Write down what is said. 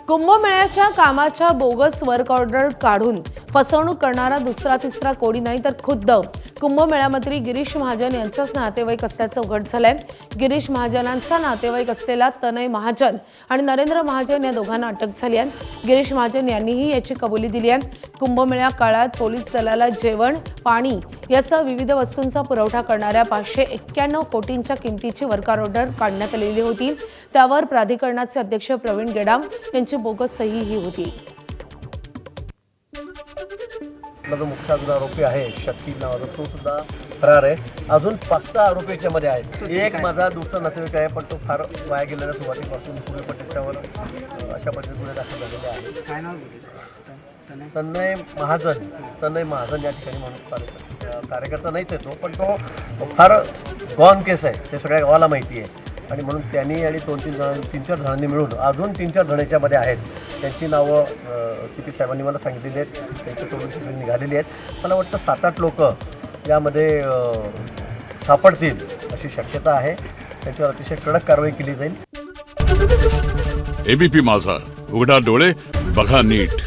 कुंभमेळ्याच्या कामाच्या bogus work order काढून फसवणूक करणारा दुसरा तिसरा कोणी नाही तर खुद्द कुंभमेळा मंत्री गिरीश महाजन यांचाच नातेवाईक असल्याचं उघड झालंय। गिरीश महाजनांचा नातेवाईक असलेला तनय महाजन आणि नरेंद्र महाजन या दोघांना अटक झाली आहे। गिरीश महाजन यांनीही याची कबुली दिली आहे। कुंभमेळा काळात पोलीस दलाला जेवण, पाणी यासह विविध वस्तूंचा पुरवठा करणाऱ्या 591 कोटींच्या किमतीची वर्क ऑर्डर काढण्यात आलेली होती। त्यावर प्राधिकरणाचे अध्यक्ष प्रवीण गेडाम यांची बोगस सही ही होती। जो मुख्य आरोपी आहे शकील नावाचा तो सुद्धा फरार आहे। अजून 5-6 आरोपीच्या मध्ये आहेत। एक माझा दूरचा नातेवाईक आहे, पण तो फार वाया गेलेला सुरुवातीपासून पुढे पण त्याच्यावर अशा पद्धतीने गुन्हे दाखल झालेले आहेत। काय नाव तनय महाजन या ठिकाणी म्हणून कार्यकर्ता नाहीच आहे तो, पण तो फार गॉन केस आहे हे सगळ्या गावाला माहिती आहे। आणि म्हणून त्यांनी आणि 2-3-4 जणांनी मिळून अजून 3-4 जणांच्या मध्ये आहेत। त्यांची नावं CP साहेबांनी मला सांगितलेली आहेत, त्यांच्याकडून निघालेली आहेत। मला वाटतं 7-8 लोक यामध्ये सापडतील अशी शक्यता आहे। त्यांच्यावर अतिशय कडक कारवाई केली जाईल। ABP माझा, उघडा डोळे बघा नीट।